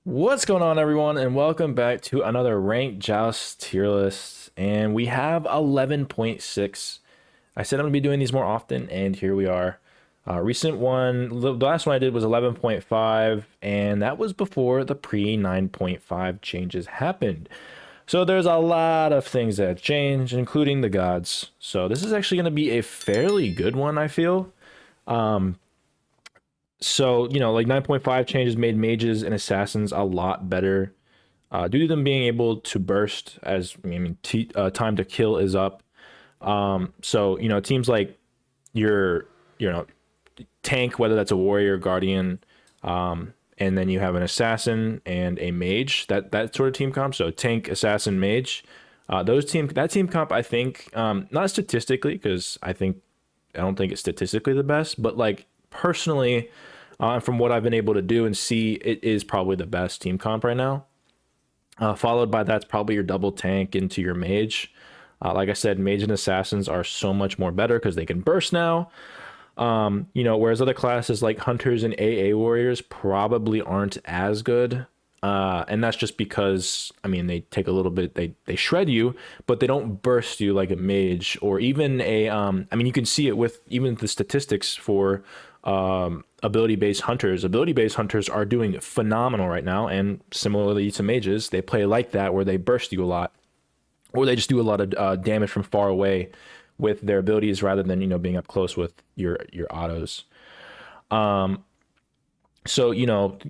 What's going on, everyone, and welcome back to another ranked Joust tier list. And we have 11.6. I said I'm gonna be doing these more often, and here we are. Recent one, the last one I did was 11.5, and that was before the pre 9.5 changes happened. So there's a lot of things that have changed, including the gods. So this is actually gonna be a fairly good one, I feel. So, like 9.5 changes made mages and assassins a lot better. Due to them being able to burst as, time to kill is up. So, teams like your, tank, whether that's a warrior, guardian, and then you have an assassin and a mage, that sort of team comp. So tank, assassin, mage. That team comp, I think, not statistically, because I don't think it's statistically the best, but like personally, from what I've been able to do and see, it is probably the best team comp right now. Followed by that's probably your double tank into your mage. Like I said, mage and assassins are so much more better because they can burst now. Whereas other classes like hunters and AA warriors probably aren't as good. And that's just because, they take a little bit, they shred you, but they don't burst you like a mage or even you can see it with even the statistics for ability-based hunters. Ability-based hunters are doing phenomenal right now, and similarly to mages, they play like that where they burst you a lot, or they just do a lot of damage from far away with their abilities rather than being up close with your autos. So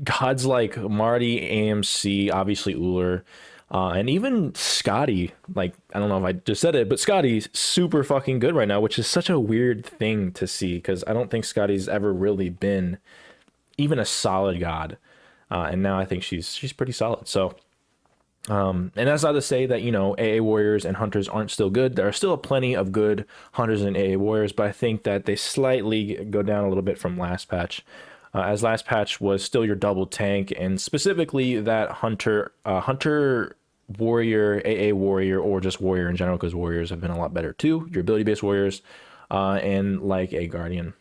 gods like Marty, AMC, obviously Uller, and even Scotty, like, I don't know if I just said it, but Scotty's super fucking good right now, which is such a weird thing to see because I don't think Scotty's ever really been even a solid god. And now I think she's pretty solid. So, and that's not to say that, AA warriors and hunters aren't still good. There are still plenty of good hunters and AA warriors, but I think that they slightly go down a little bit from last patch. As last patch was still your double tank, and specifically that hunter warrior, AA warrior, or just warrior in general, because warriors have been a lot better too. Your ability based warriors, and like a guardian.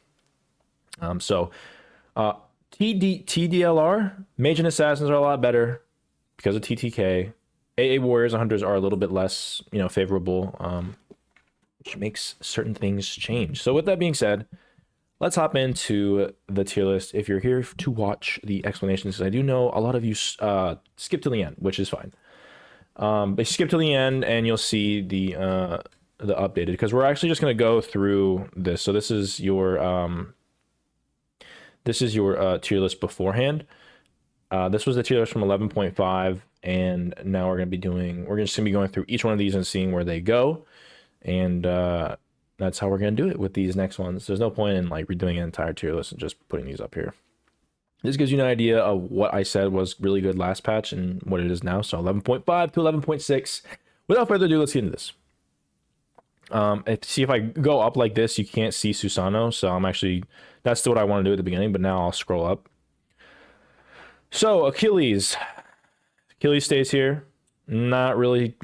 TDLR, mage and assassins are a lot better because of TTK. AA warriors and hunters are a little bit less, favorable, which makes certain things change. So with that being said, let's hop into the tier list. If you're here to watch the explanations, I do know a lot of you skip to the end, which is fine. But skip to the end and you'll see the updated, because we're actually just going to go through this. So this is your tier list beforehand. This was the tier list from 11.5, and now we're just going to be going through each one of these and seeing where they go, and that's how we're going to do it with these next ones. There's no point in like redoing an entire tier list and just putting these up here. This gives you an idea of what I said was really good last patch and what it is now. So 11.5 to 11.6. Without further ado, let's get into this. See, if I go up like this, you can't see Susano. So that's still what I want to do at the beginning, but now I'll scroll up. So Achilles stays here. Not really,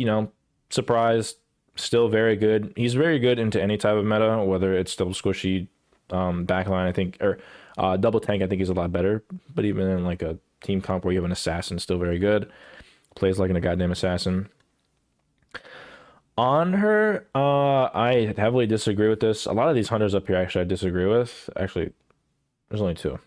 surprised. Still very good. He's very good into any type of meta, whether it's double squishy, backline, I think, or double tank, I think he's a lot better. But even in like a team comp where you have an assassin, still very good. Plays like a goddamn assassin. On her, I heavily disagree with this. A lot of these hunters up here, actually, I disagree with. Actually, there's only two.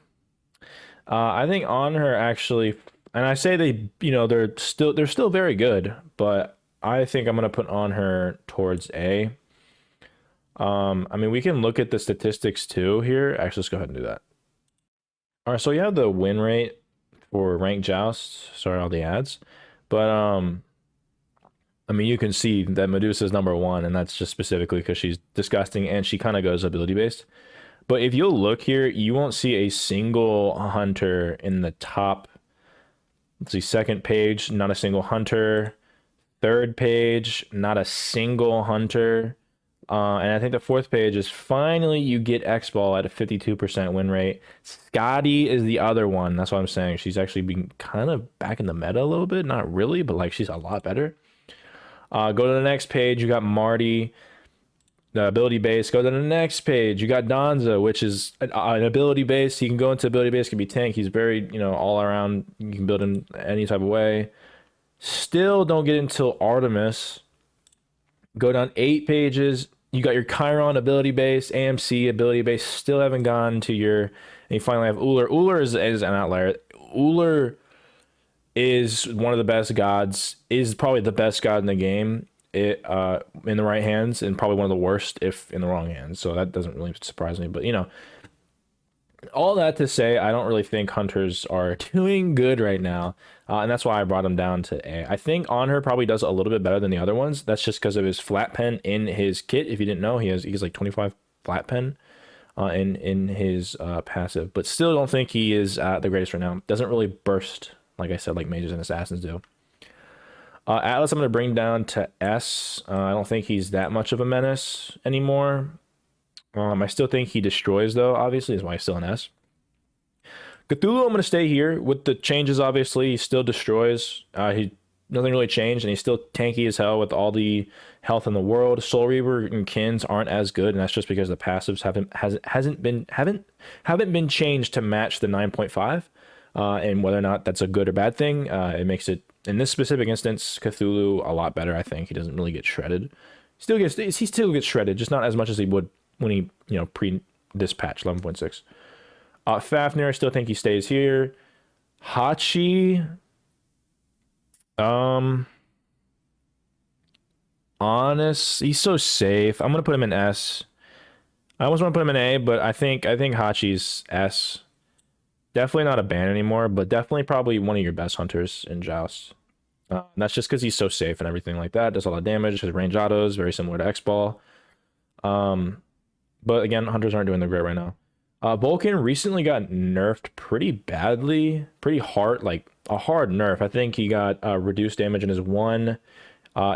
I think on her, actually, and I say they're still very good, but I think I'm going to put on her towards A. We can look at the statistics too here. Actually, let's go ahead and do that. All right, so you have the win rate for ranked Joust. Sorry, all the ads. But, you can see that Medusa's #1, and that's just specifically because she's disgusting, and she kind of goes ability-based. But if you'll look here, you won't see a single hunter in the top. Let's see, second page, not a single hunter. Third page, not a single hunter. And I think the fourth page is finally you get X-Ball at a 52% win rate. Scotty is the other one. That's what I'm saying. She's actually been kind of back in the meta a little bit. Not really, but like she's a lot better. Go to the next page. You got Marty, the ability base. Go to the next page. You got Donza, which is an ability base. He can go into ability base. Can be tank. He's very, all around. You can build him any type of way. Still don't get until Artemis. Go down 8 pages. You got your Chiron ability base, AMC ability base. Still haven't gone to your. And you finally have Uller. Uller is an outlier. Uller is one of the best gods. Is probably the best god in the game. In the right hands, and probably one of the worst if in the wrong hands. So that doesn't really surprise me. But all that to say, I don't really think hunters are doing good right now, and that's why I brought him down to A. I think Honor probably does a little bit better than the other ones. That's just because of his flat pen in his kit. If you didn't know, he's like 25 flat pen in his passive, but still don't think he is the greatest right now. Doesn't really burst, like I said, like mages and assassins do. Atlas, I'm going to bring down to S. I don't think he's that much of a menace anymore. I still think he destroys, though, obviously, is why he's still an S. Cthulhu, I'm going to stay here. With the changes, obviously, he still destroys. Nothing really changed, and he's still tanky as hell with all the health in the world. Soul Reaver and Kins aren't as good, and that's just because the passives haven't been changed to match the 9.5. And whether or not that's a good or bad thing, it makes it, in this specific instance, Cthulhu a lot better. I think he doesn't really get shredded. He still gets shredded, just not as much as he would when he pre this patch 11.6. Fafnir, I still think he stays here. Hachi, honest, he's so safe. I'm gonna put him in S. I almost want to put him in A, but I think Hachi's S. Definitely not a ban anymore, but definitely probably one of your best hunters in Joust. And that's just because he's so safe and everything like that. Does a lot of damage. His range autos, very similar to X-Ball. But again, hunters aren't doing the great right now. Vulcan recently got nerfed pretty badly. Pretty hard, like a hard nerf. I think he got reduced damage in his 1.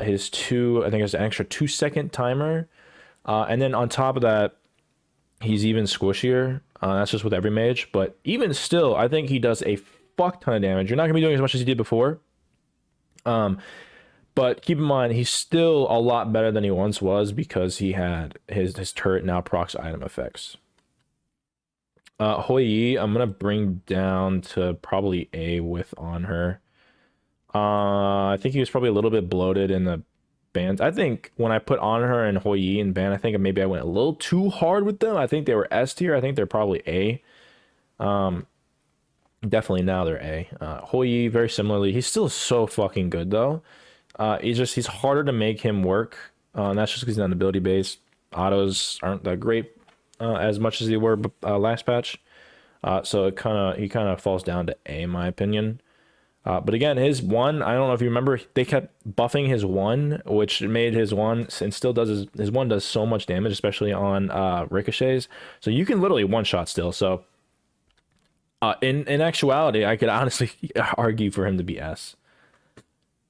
His 2, I think it's an extra 2-second timer. And then on top of that, he's even squishier. That's just with every mage. But even still, I think he does a fuck ton of damage. You're not going to be doing as much as he did before. But keep in mind, he's still a lot better than he once was because he had his turret now procs item effects. Hoi Yi, I'm going to bring down to probably A with on her. I think he was probably a little bit bloated in the bands. I think when I put on her and Hoi Yi and ban, I think maybe I went a little too hard with them. I think they were S tier. I think they're probably A. Definitely now they're A. Hoi Yi, very similarly. He's still so fucking good though. He's harder to make him work. And that's just because he's on ability base. Autos aren't that great as much as they were last patch. So he kind of falls down to A in my opinion. But again, his 1, I don't know if you remember, they kept buffing his 1, which made his 1 and still does his 1 does so much damage, especially on ricochets. So you can literally one-shot still. So in actuality, I could honestly argue for him to be S.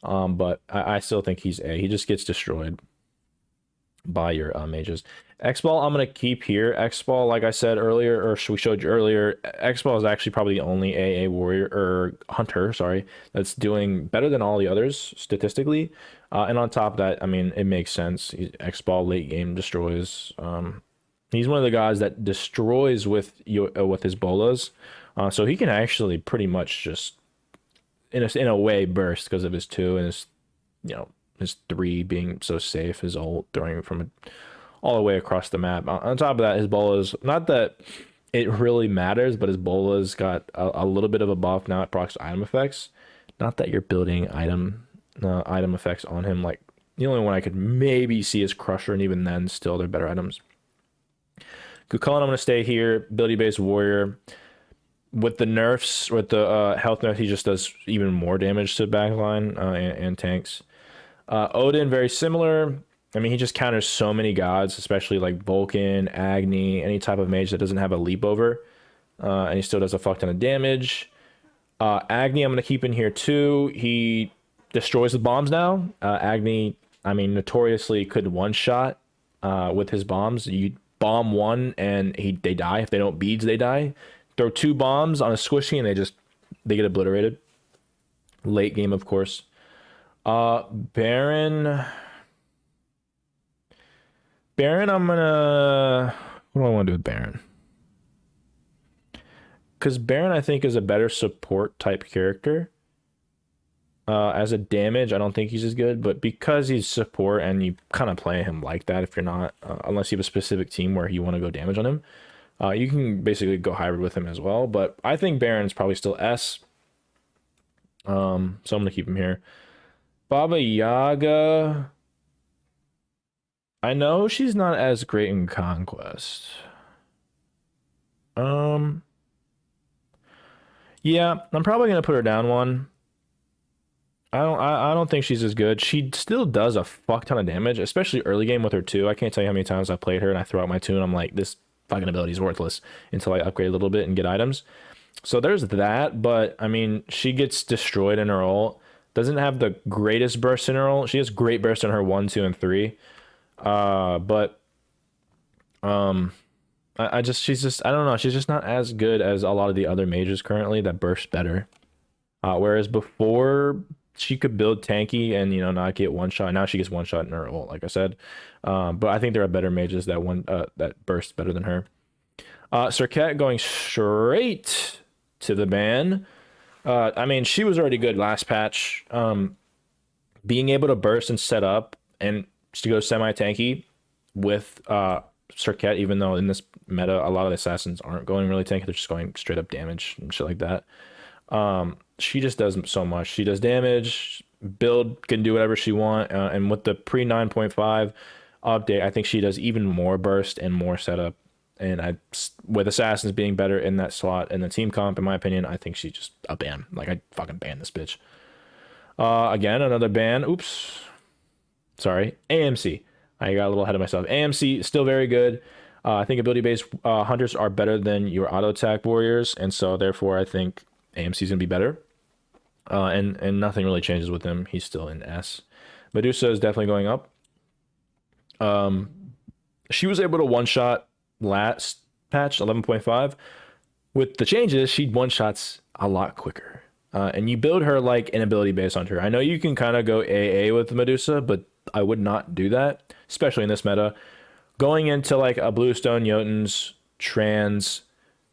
But I still think he's A. He just gets destroyed by your mages. X-Ball, I'm going to keep here. X-Ball, like I said earlier, or we showed you earlier, X-Ball is actually probably the only AA warrior, or hunter, sorry, that's doing better than all the others, statistically. And on top of that, I mean, it makes sense. X-Ball late game destroys. He's one of the guys that destroys with his bolas. So he can actually pretty much just, in a way, burst because of his 2 and his, his 3 being so safe, his ult throwing from all the way across the map. On top of that, his bolas, not that it really matters, but his bolas got a little bit of a buff now at procs item effects. Not that you're building item effects on him. Like, the only one I could maybe see is Crusher, and even then, still, they're better items. Kukulkan, I'm going to stay here. Ability-based warrior. With the nerfs, with the health nerf, he just does even more damage to backline and tanks. Odin, very similar. I mean, he just counters so many gods, especially like Vulcan, Agni, any type of mage that doesn't have a leap over. And he still does a fuck ton of damage. Agni, I'm going to keep in here too. He destroys the bombs now. Agni, I mean, notoriously could one-shot with his bombs. You bomb one and they die. If they don't beads, they die. Throw 2 bombs on a squishy and they get obliterated. Late game, of course. Baron. Baron, I'm gonna. What do I want to do with Baron? Because Baron, I think, is a better support type character. As a damage, I don't think he's as good, but because he's support and you kind of play him like that, if you're not, unless you have a specific team where you want to go damage on him, you can basically go hybrid with him as well. But I think Baron's probably still S, so I'm gonna keep him here. Baba Yaga, I know she's not as great in Conquest. Um, yeah, I'm probably gonna put her down one. I don't think she's as good. She still does a fuck ton of damage, especially early game with her too. I can't tell you how many times I played her and I throw out my tune. I'm like, this fucking ability is worthless until I upgrade a little bit and get items. So there's that, but I mean, she gets destroyed in her ult. Doesn't have the greatest burst in her ult. She has great burst in her 1, 2, and 3. But um I just she's just I don't know, she's just not as good as a lot of the other mages currently that burst better. Whereas before she could build tanky and not get one shot. Now she gets one shot in her ult, like I said. But I think there are better mages that burst better than her. Serket going straight to the ban. I mean, she was already good last patch. Being able to burst and set up and to go semi tanky with Serket, even though in this meta a lot of the assassins aren't going really tanky, they're just going straight up damage and shit like that. She just does so much. She does damage, build can do whatever she want, and with the pre 9.5 update, I think she does even more burst and more setup. And with assassins being better in that slot in the team comp, in my opinion, I think she's just a ban. Like I fucking ban this bitch. Again, another ban. Oops, sorry. AMC. I got a little ahead of myself. AMC still very good. I think ability-based hunters are better than your auto attack warriors, and so therefore I think AMC is gonna be better. And nothing really changes with him. He's still in S. Medusa is definitely going up. She was able to one shot last patch 11.5. With the changes, she one shots a lot quicker. And you build her like an ability based on her. I know you can kind of go AA with Medusa, but I would not do that, especially in this meta. Going into like a Bluestone, Jotuns, Trans,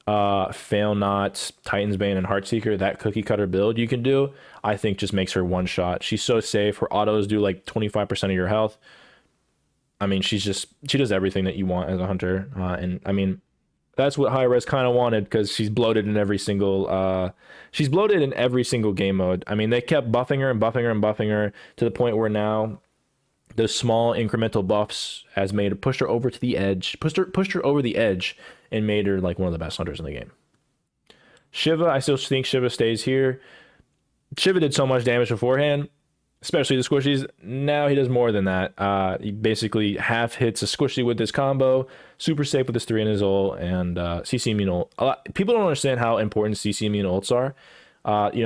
Fail Not, Titan's Bane, and Heartseeker, that cookie cutter build you can do, I think just makes her one shot. She's so safe. Her autos do like 25% of your health. I mean, she does everything that you want as a hunter. And I mean, that's what High-Res kind of wanted because she's bloated in every single game mode. I mean, they kept buffing her and buffing her and buffing her to the point where now those small incremental buffs has pushed her over to the edge, pushed her over the edge and made her like one of the best hunters in the game. Shiva, I still think Shiva stays here. Shiva did so much damage beforehand, especially the squishies. Now he does more than that. He basically half hits a squishy with this combo, super safe with his 3 in his ult, and CC immune ult. People don't understand how important CC immune ults are.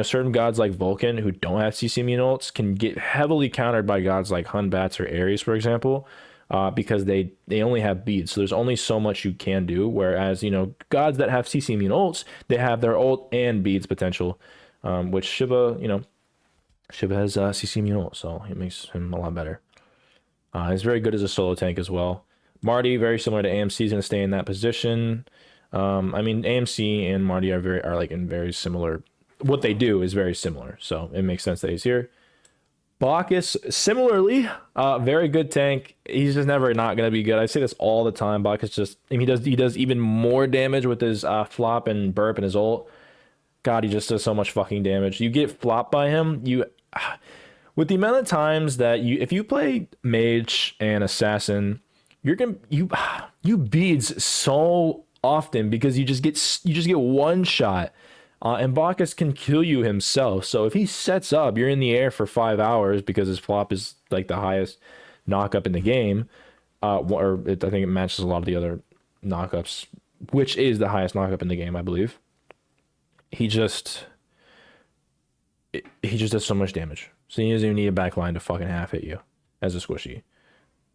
Certain gods like Vulcan who don't have CC immune ults can get heavily countered by gods like Hun, Bats, or Ares, for example, because they only have beads. So there's only so much you can do. Whereas, gods that have CC immune ults, they have their ult and beads potential, which Shiva has CC immune ult, so it makes him a lot better. He's very good as a solo tank as well. Marty, very similar to AMC, is going to stay in that position. I mean, AMC and Marty are like in very similar. What they do is very similar, so it makes sense that he's here. Bacchus, similarly, very good tank. He's just never not going to be good. I say this all the time. Bacchus he does even more damage with his flop and burp and his ult. God, he just does so much fucking damage. You get flopped by him, with the amount of times that if you play mage and assassin, you beads so often because you just get one shot. And Bacchus can kill you himself. So if he sets up, you're in the air for 5 hours because his flop is like the highest knockup in the game. I think it matches a lot of the other knockups, which is the highest knockup in the game, I believe. He just does so much damage. So he doesn't even need a backline to fucking half hit you as a squishy.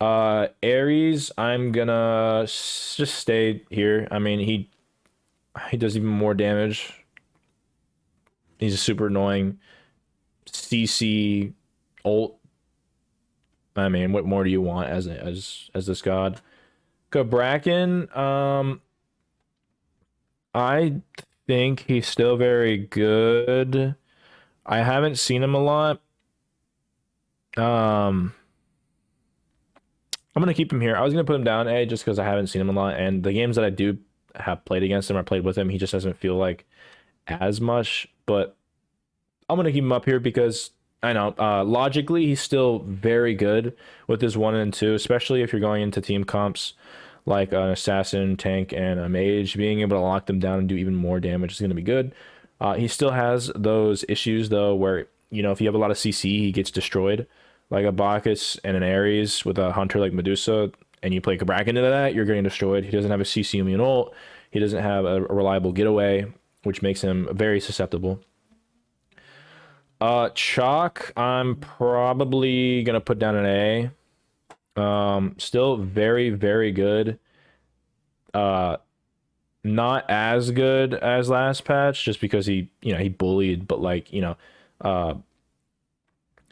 Ares, I'm gonna just stay here. I mean, he does even more damage. He's a super annoying CC ult. I mean, what more do you want as this god? Bracken, I think he's still very good. I haven't seen him a lot. I'm gonna keep him here. I was gonna put him down A just because I haven't seen him a lot, and the games that I do have played against him or played with him, he just doesn't feel like as much. But I'm gonna keep him up here because I know logically he's still very good with his 1 and 2, especially if you're going into team comps like an assassin, tank, and a mage. Being able to lock them down and do even more damage is gonna be good. He still has those issues though, where if you have a lot of CC, he gets destroyed. Like a Bacchus and an Ares with a hunter like Medusa, and you play Kabrak into that, you're getting destroyed. He doesn't have a CC immune ult. He doesn't have a reliable getaway, which makes him very susceptible. Chalk, I'm probably gonna put down an A. Still very, very good. Not as good as last patch, just because he bullied, but like,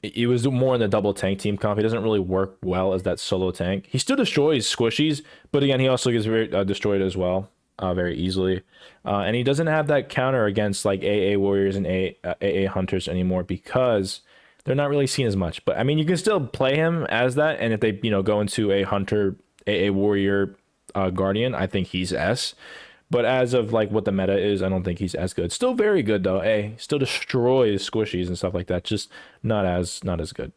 it was more in the double tank team comp. He doesn't really work well as that solo tank. He still destroys squishies, but again, he also gets very destroyed as well, very easily. And he doesn't have that counter against like AA warriors and AA hunters anymore because they're not really seen as much. But I mean, you can still play him as that, and if they go into a hunter AA warrior guardian, I think he's S. But as of like what the meta is, I don't think he's as good. Still very good though. Still destroys squishies and stuff like that. Just not as good.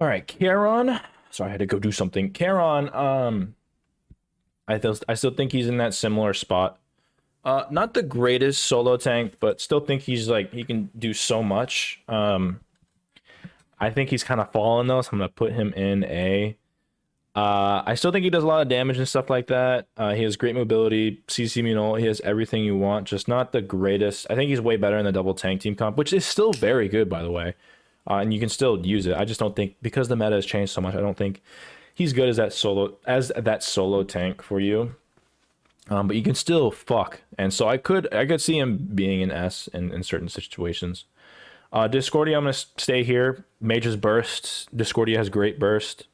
All right, Charon. Sorry, I had to go do something. Charon. I still think he's in that similar spot. Not the greatest solo tank, but still think he's like he can do so much. I think he's kind of fallen though, so I'm gonna put him in A. I still think he does a lot of damage and stuff like that. He has great mobility, CC immune, he has everything you want, just not the greatest. I think he's way better in the double tank team comp, which is still very good, by the way. And you can still use it. I just don't think, because the meta has changed so much, I don't think he's good as that solo tank for you. But you can still fuck. And so I could see him being an S in certain situations. Discordia, I'm gonna stay here. Mage's burst. Discordia has great burst.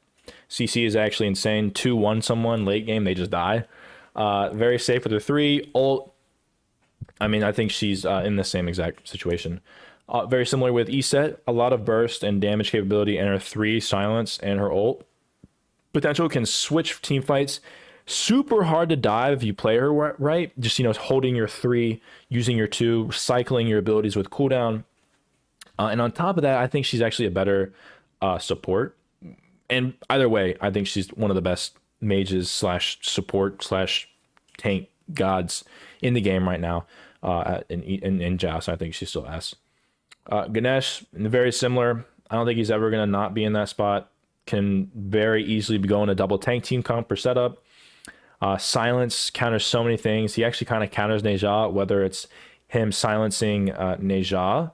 CC is actually insane. 2-1 someone late game, they just die. Very safe with her 3 ult. I mean, I think she's in the same exact situation. Very similar with Eset, a lot of burst and damage capability, and her 3 silence and her ult. Potential can switch team fights. Super hard to dive if you play her right. Just holding your 3, using your 2, cycling your abilities with cooldown. And on top of that, I think she's actually a better support. And either way, I think she's one of the best mages / support / tank gods in the game right now. In Joust, I think she's still S. Ganesh, very similar. I don't think he's ever going to not be in that spot. Can very easily be going a double tank team comp or setup. Silence counters so many things. He actually kind of counters Neja, whether it's him silencing Neja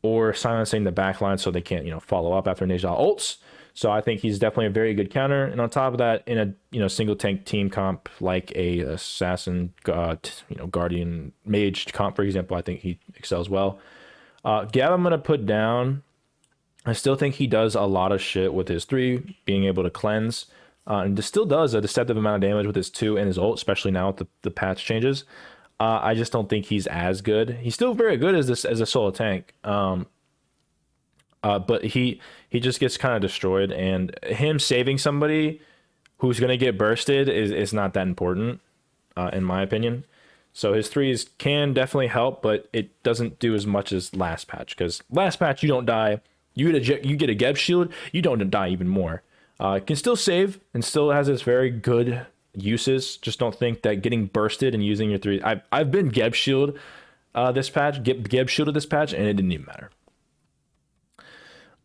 or silencing the backline so they can't follow up after Neja ults. So I think he's definitely a very good counter. And on top of that, in a single tank team comp like a assassin, guardian, mage comp, for example, I think he excels well. Gav, I'm gonna put down. I still think he does a lot of shit with his 3, being able to cleanse, and still does a deceptive amount of damage with his 2 and his ult, especially now with the patch changes. I just don't think he's as good. He's still very good as a solo tank. But he just gets kind of destroyed, and him saving somebody who's going to get bursted is not that important, in my opinion. So his 3s can definitely help, but it doesn't do as much as last patch, because last patch you don't die. You get a Geb shield, you don't die even more. It can still save and still has its very good uses. Just don't think that getting bursted and using your 3. I've been Geb shield this patch, Geb shielded this patch, and it didn't even matter.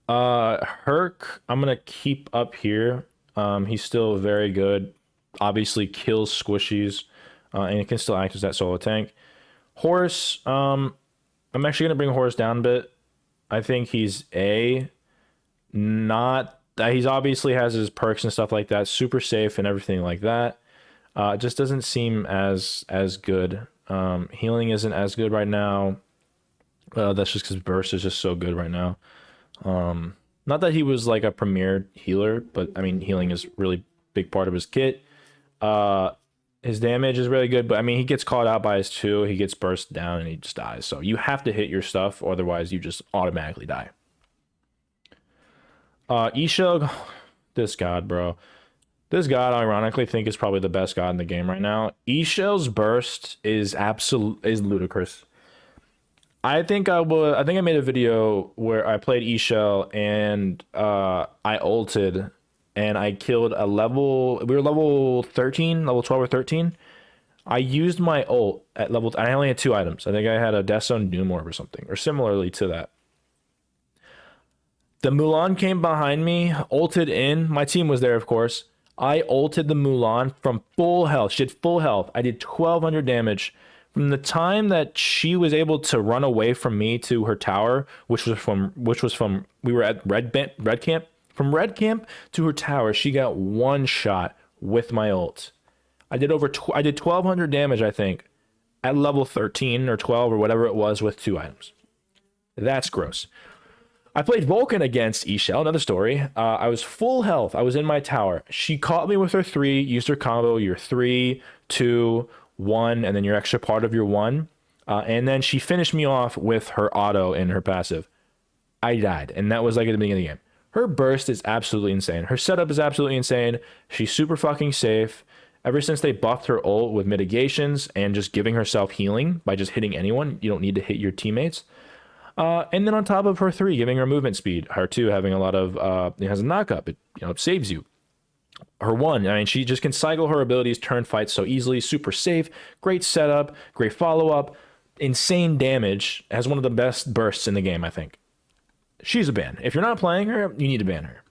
Herc, I'm gonna keep up here. He's still very good. Obviously kills squishies, and it can still act as that solo tank. Horus, I'm actually gonna bring Horus down a bit. I think he's A. Not that he's obviously has his perks and stuff like that, super safe and everything like that. It just doesn't seem as good. Healing isn't as good right now. That's just because burst is just so good right now. Not that he was like a premier healer, but I mean, healing is really big part of his kit. Uh, his damage is really good, but I mean, he gets caught out by his two. He gets burst down and he just dies. So you have to hit your stuff, otherwise you just automatically die. Ishug, this god, bro. This god, I ironically think, is probably the best god in the game right now. Ishug's burst is ludicrous. I think I made a video where I played Ishel and I ulted and I killed a level. We were level 13, level 12 or 13. I used my ult at level. I only had two items. I think I had a Death Zone Doom Orb or something, or similarly to that. The Mulan came behind me, ulted in. My team was there, of course. I ulted the Mulan from full health. She had full health. I did 1200 damage. From the time that she was able to run away from me to her tower, which was from we were at Red Camp. From Red Camp to her tower, she got one shot with my ult. I did 1200 damage, I think, at level 13 or 12 or whatever it was with two items. That's gross. I played Vulcan against Ishel, another story. I was full health. I was in my tower. She caught me with her three, used her combo, your 3, 2, 1, and then your extra part of your 1. And then she finished me off with her auto and her passive. I died, and that was like at the beginning of the game. Her burst is absolutely insane. Her setup is absolutely insane. She's super fucking safe. Ever since they buffed her ult with mitigations and just giving herself healing by just hitting anyone, you don't need to hit your teammates. And then on top of her 3, giving her movement speed. Her 2 having a lot of, it has a knockup. It saves you. Her 1, I mean, she just can cycle her abilities, turn fights so easily, super safe, great setup, great follow-up, insane damage, has one of the best bursts in the game, I think. She's a ban. If you're not playing her, you need to ban her.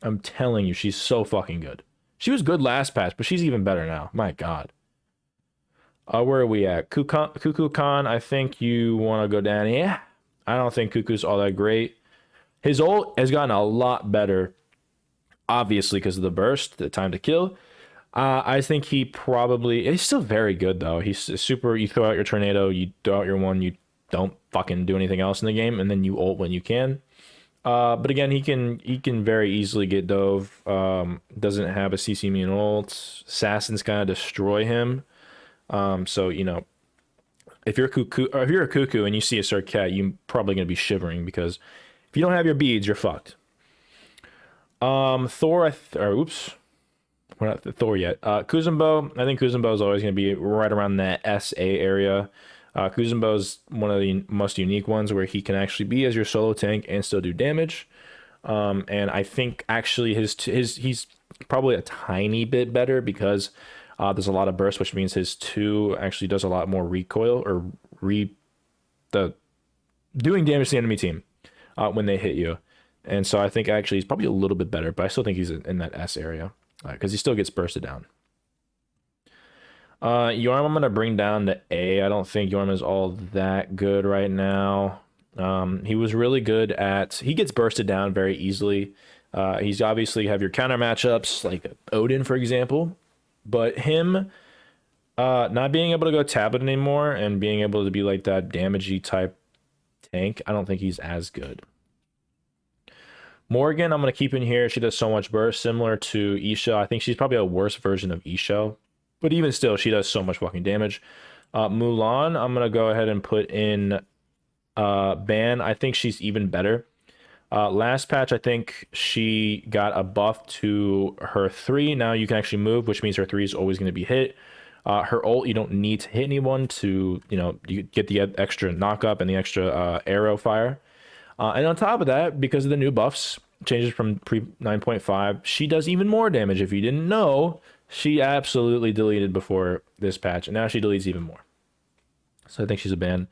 I'm telling you, she's so fucking good. She was good last patch, but she's even better now. My God. Where are we at? Cuckoo Khan, I think you want to go down. Yeah. I don't think Cuckoo's all that great. His ult has gotten a lot better, obviously, because of the burst, the time to kill. I think he's still very good, though. He's super, you throw out your tornado, you throw out your 1, you don't fucking do anything else in the game, and then you ult when you can. But again, he can very easily get dove. Doesn't have a CC immune ult. Assassins kind of destroy him. So, if you're a cuckoo and you see a Circat, you're probably gonna be shivering because if you don't have your beads, you're fucked. Thor, oops, we're not Thor yet. Kuzumbo, I think Kuzumbo is always gonna be right around that SA area. Kuzumbo is one of the most unique ones where he can actually be as your solo tank and still do damage. And I think actually he's probably a tiny bit better because there's a lot of burst, which means his 2 actually does a lot more recoil or doing damage to the enemy team when they hit you. And so I think actually he's probably a little bit better, but I still think he's in that S area because he still gets bursted down. Yorm, I'm going to bring down to A. I don't think Yorm is all that good right now. He was really good he gets bursted down very easily. He's obviously have your counter matchups like Odin, for example. But him not being able to go tablet anymore and being able to be like that damagey type tank, I don't think he's as good. Morgan, I'm going to keep in here. She does so much burst, similar to Isha. I think she's probably a worse version of Isha. But even still, she does so much fucking damage. Mulan, I'm going to go ahead and put in ban. I think she's even better. Last patch, I think she got a buff to her 3. Now you can actually move, which means her 3 is always going to be hit. Her ult, you don't need to hit anyone to, you get the extra knock-up and the extra arrow fire. And on top of that, because of the new buffs, changes from pre 9.5, she does even more damage. If you didn't know, she absolutely deleted before this patch, and now she deletes even more. So I think she's a ban.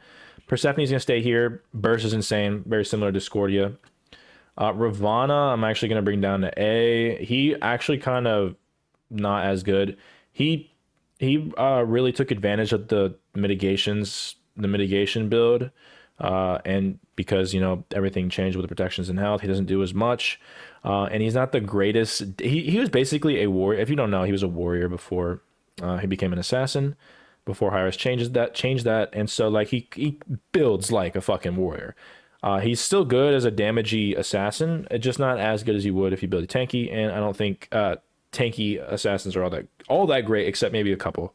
Persephone's going to stay here. Burst is insane, very similar to Discordia. Ravana, I'm actually going to bring down to A. He actually kind of not as good. He really took advantage of the mitigation build. And because, everything changed with the protections and health, he doesn't do as much. And he's not the greatest. He was basically a warrior. If you don't know, he was a warrior before he became an assassin, before Hyros changed that. And so, like, he builds like a fucking warrior. He's still good as a damagey assassin, just not as good as you would if you build a tanky. And I don't think tanky assassins are all that great, except maybe a couple.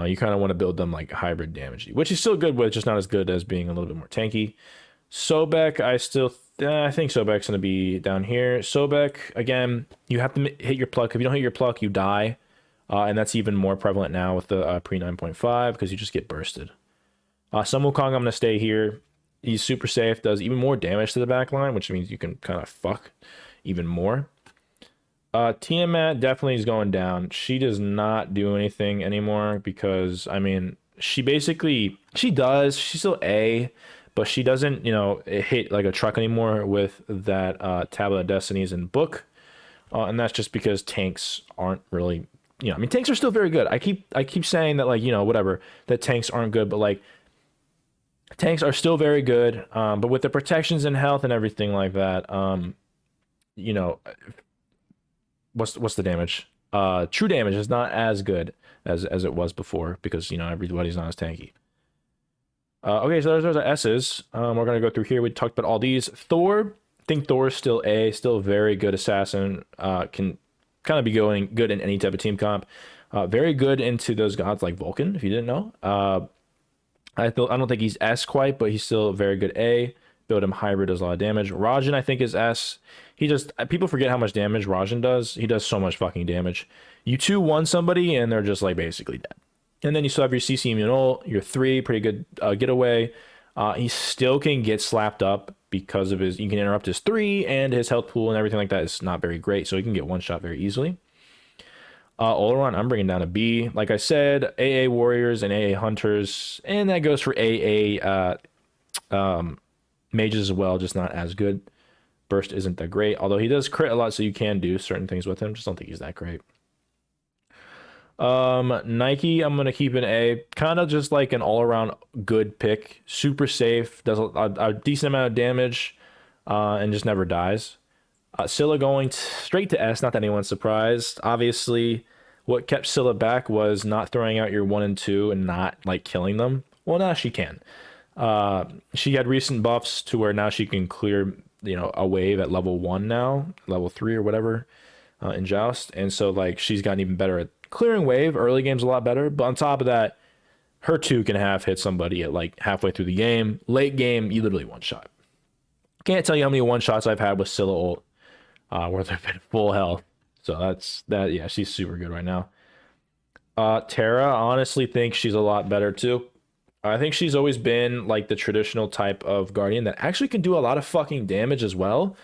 You kind of want to build them like hybrid damagey, which he's still good with, just not as good as being a little bit more tanky. Sobek, I think Sobek's going to be down here. Sobek, again, you have to hit your pluck. If you don't hit your pluck, you die. And that's even more prevalent now with the pre 9.5 because you just get bursted. Sun Wukong, I'm going to stay here. He's super safe, does even more damage to the back line, which means you can kind of fuck even more. Tiamat definitely is going down. She does not do anything anymore because, I mean, she does. She's still A, but she doesn't, hit like a truck anymore with that Tablet of Destinies and book. And that's just because tanks aren't really, I mean, tanks are still very good. I keep saying that, like, whatever, that tanks aren't good, but like, tanks are still very good. But with the protections and health and everything like that, what's the damage? True damage is not as good as it was before because everybody's not as tanky. Okay, so there's our S's. We're gonna go through here. We talked about all these. Thor, I think Thor's still A, still a very good assassin. Can kind of be going good in any type of team comp. Very good into those gods like Vulcan, if you didn't know. I don't think he's S quite, but he's still a very good A. Build him hybrid, does a lot of damage. Rajan, I think, is S. People forget how much damage Rajan does. He does so much fucking damage. You 2-1 somebody and they're just like basically dead. And then you still have your CC immune ult, your 3, pretty good getaway. He still can get slapped up because of you can interrupt his 3 and his health pool and everything like that is not very great. So he can get one shot very easily. Oleron, I'm bringing down a B. Like I said, AA Warriors and AA Hunters. And that goes for AA Mages as well, just not as good. Burst isn't that great, although he does crit a lot, so you can do certain things with him. Just don't think he's that great. Nike, I'm gonna keep an A, kind of just like an all-around good pick. Super safe, does a decent amount of damage, and just never dies. Scylla going straight to S. Not that anyone's surprised. Obviously, what kept Scylla back was not throwing out your 1 and 2 and not like killing them. Well, now she can. She had recent buffs to where now she can clear a wave at level 1 now, level 3 or whatever, in Joust, and so like she's gotten even better at clearing wave. Early game's a lot better, but on top of that, her 2 can hit somebody at like halfway through the game. Late game, you literally one shot. Can't tell you how many one shots I've had with Scylla ult where they've been full health. So that's that. Yeah, she's super good right now. Terra, honestly think she's a lot better too. I think she's always been like the traditional type of Guardian that actually can do a lot of fucking damage as well.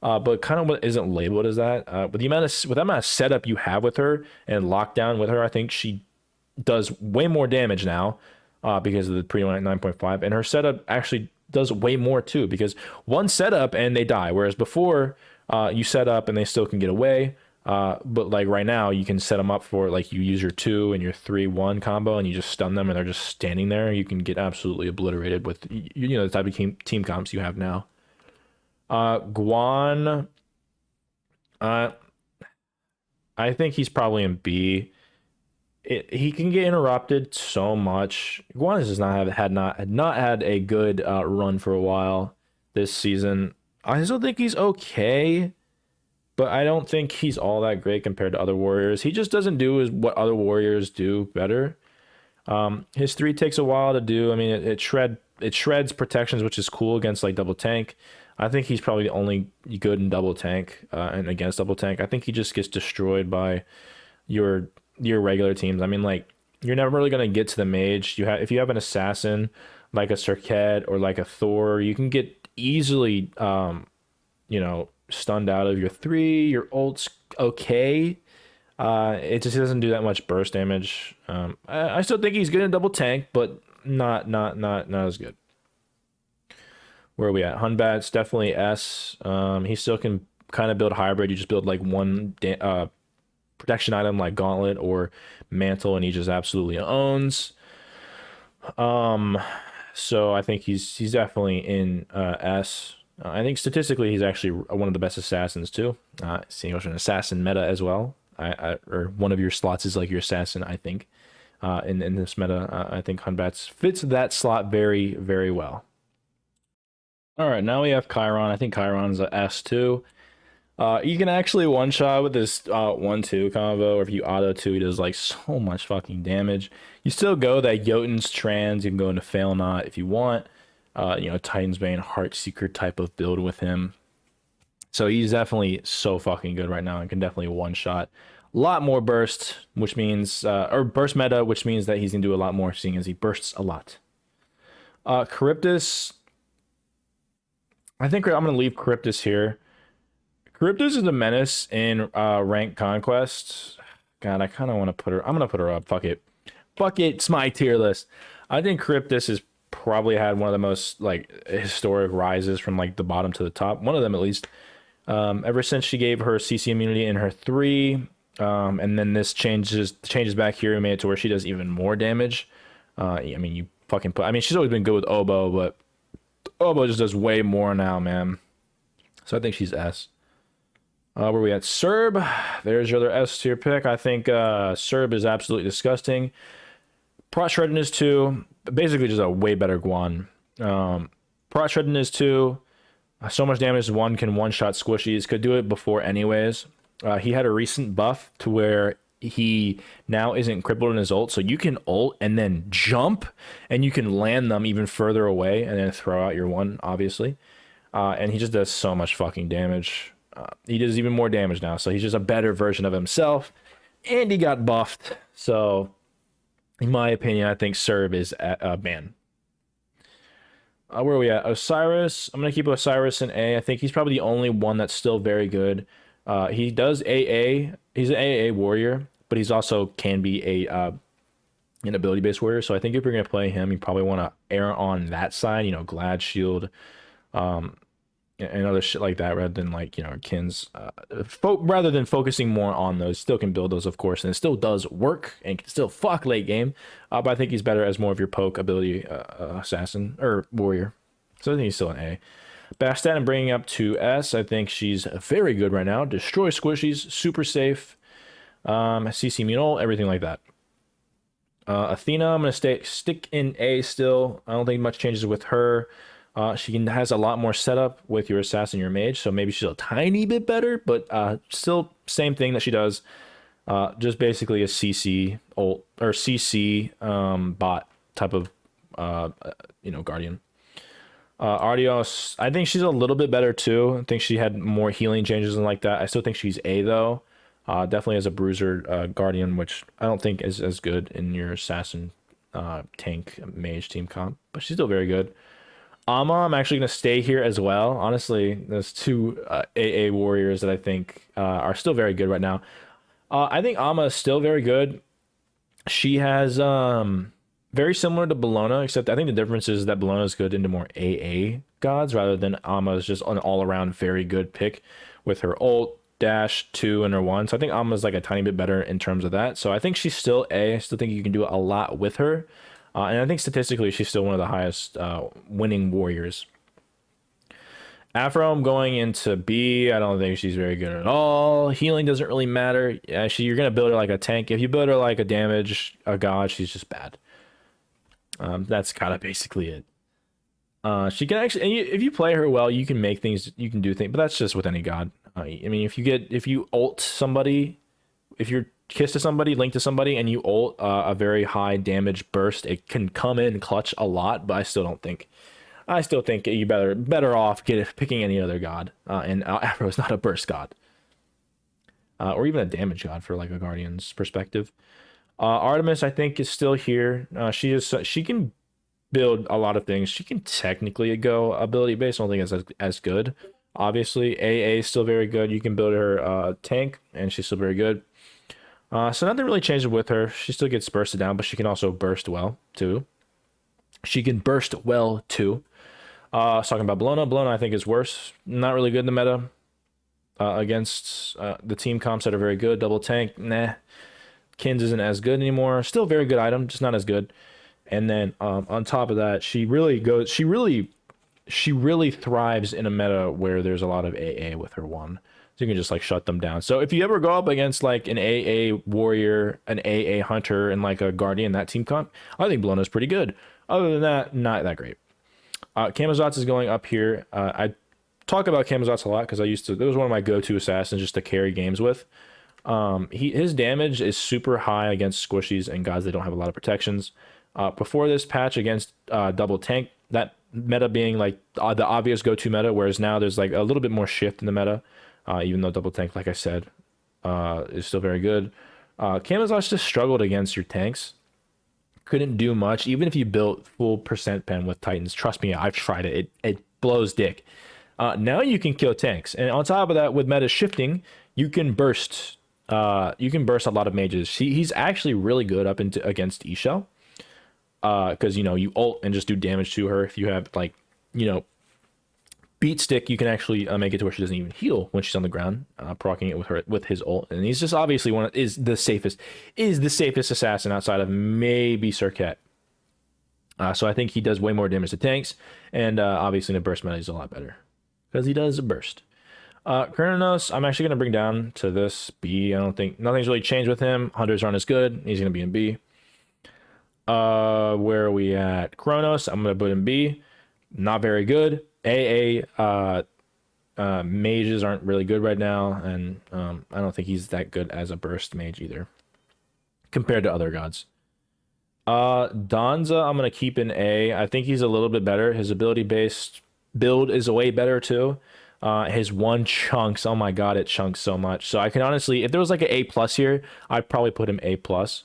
But kind of what isn't labeled as that. With that amount of setup you have with her and lockdown with her, I think she does way more damage now because of the pre 9.5. And her setup actually does way more too because one setup and they die. Whereas before you set up and they still can get away. But like right now you can set them up for like you use your 2 and your 3-1 combo and you just stun them and they're just standing there. You can get absolutely obliterated with the type of team comps you have now. Guan, I think he's probably in B. He can get interrupted so much. Guan has not had a good run for a while this season. I still think he's okay, but I don't think he's all that great compared to other warriors. He just doesn't do what other warriors do better. His 3 takes a while to do. I mean, it shreds protections, which is cool against like double tank. I think he's probably the only good in double tank and against double tank. I think he just gets destroyed by your regular teams. I mean, like you're never really gonna get to the mage. If you have an assassin like a Circuit or like a Thor, you can get easily stunned out of your 3. Your ult's okay. It just doesn't do that much burst damage. I still think he's good in double tank, but not as good. Where are we at? Hunbat's definitely S. He still can kind of build hybrid. You just build like one protection item like Gauntlet or Mantle, and he just absolutely owns. So I think he's definitely in S. I think statistically he's actually one of the best assassins too. Seeing an assassin meta as well. Or one of your slots is like your assassin. I think in this meta, I think Hunbat's fits that slot very, very well. All right, now we have Chiron. I think Chiron's a S2. You can actually one shot with this 1-2 combo, or if you auto 2, he does like so much fucking damage. You still go that Jotun's Trans, you can go into Fail Not if you want. Titan's Bane, Heartseeker type of build with him. So he's definitely so fucking good right now and can definitely one shot. A lot more burst, which means, or burst meta, which means that he's gonna do a lot more, seeing as he bursts a lot. Charybdis, I think I'm gonna leave Charybdis here. Charybdis is a menace in rank conquest. God, I kind of want to put her. I'm gonna put her up. Fuck it. Fuck it. It's my tier list. I think Charybdis has probably had one of the most like historic rises from like the bottom to the top. One of them at least. Ever since she gave her CC immunity in her 3, and then this changes back here and made it to where she does even more damage. I mean, you fucking put. I mean, she's always been good with Oboe, but Oboe just does way more now, man. So I think she's S. Where we at? Serb. There's your other S tier pick. I think Serb is absolutely disgusting. Prot Shredden is 2. Basically just a way better Guan. Prot Shredden is 2. So much damage, 1 can one-shot squishies. Could do it before anyways. He had a recent buff to where he now isn't crippled in his ult, so you can ult and then jump, and you can land them even further away and then throw out your one, obviously. And he just does so much fucking damage. He does even more damage now, so he's just a better version of himself. And he got buffed, so in my opinion, I think Serb is a ban. Where are we at? Osiris. I'm going to keep Osiris in A. I think he's probably the only one that's still very good. He does AA. He's an AA warrior, but he's also can be an ability-based warrior. So I think if you're going to play him, you probably want to err on that side, Glad Shield, and other shit like that, rather than like, Kins. Rather than focusing more on those. Still can build those, of course, and it still does work and can still fuck late game. But I think he's better as more of your poke ability assassin or warrior. So I think he's still an A. Bastet I'm bringing up to S. I think she's very good right now. Destroy squishies, super safe. CC Munal, everything like that. Athena, I'm going to stick in A still. I don't think much changes with her. She has a lot more setup with your assassin, your mage, so maybe she's a tiny bit better, but still same thing that she does. Just basically a CC ult or CC bot type of guardian. Ardios, I think she's a little bit better too. I think she had more healing changes and like that. I still think she's A though. Definitely as a bruiser guardian, which I don't think is as good in your assassin tank mage team comp, but she's still very good. Amma, I'm actually going to stay here as well. Honestly, there's 2 AA warriors that I think are still very good right now. I think Amma is still very good. She has very similar to Bellona, except I think the difference is that Bellona is good into more AA gods, rather than Amma is just an all-around very good pick with her ult, dash, 2, and her 1. So I think Amma is like a tiny bit better in terms of that. So I think she's still A. I still think you can do a lot with her. And I think statistically, she's still one of the highest winning warriors. Afro, I'm going into B. I don't think she's very good at all. Healing doesn't really matter. Actually, you're going to build her like a tank. If you build her like a god, she's just bad. That's kind of basically it. She can actually, if you play her well, you can make things, you can do things, but that's just with any god. I mean, if you ult somebody, if you're kiss to somebody, link to somebody, and you ult a very high damage burst, it can come in clutch a lot, but I still think you better off picking any other god, and Afro is not a burst god, or even a damage god for like a guardian's perspective. Artemis I think is still here. She can build a lot of things. She can technically go ability based. I don't think it's as good. Obviously AA is still very good. You can build her tank and she's still very good. So nothing really changes with her. She still gets bursted down, but she can also burst well too. Talking about Bellona I think is worse. Not really good in the meta. Against the team comps that are very good. Double tank, nah. Kins isn't as good anymore. Still very good item, just not as good. And then on top of that, she really thrives in a meta where there's a lot of AA with her 1. So you can just like shut them down. So if you ever go up against like an AA warrior, an AA hunter, and like a guardian, that team comp, I think Bellona's pretty good. Other than that, not that great. Camazotz is going up here. I talk about Camazotz a lot because it was one of my go-to assassins just to carry games with. His damage is super high against squishies and gods that don't have a lot of protections. Before this patch against double tank, that meta being like the obvious go-to meta, whereas now there's like a little bit more shift in the meta, even though double tank, like I said, is still very good. Camazotz just struggled against your tanks. Couldn't do much, even if you built full percent pen with Titans. Trust me, I've tried it. It blows dick. Now you can kill tanks, and on top of that, with meta shifting, you can burst. You can burst a lot of mages. He's actually really good up into against E-Shell. Because you ult and just do damage to her. If you have like beat stick, you can actually make it to where she doesn't even heal when she's on the ground, proccing it with his ult. And he's just obviously is the safest assassin outside of maybe Circuit. So I think he does way more damage to tanks, and obviously in a burst meta he's a lot better because he does a burst. Kronos, I'm actually going to bring down to this B. I don't think nothing's really changed with him. Hunters aren't as good. He's going to be in B. Where are we at? Kronos, I'm going to put in B. Not very good. Mages aren't really good right now, and I don't think he's that good as a burst mage either, compared to other gods. Danza, I'm going to keep in A. I think he's a little bit better. His ability-based build is way better, too. His one chunks, oh my god, it chunks so much. So I can honestly, if there was like an A+ here, I'd probably put him A+. But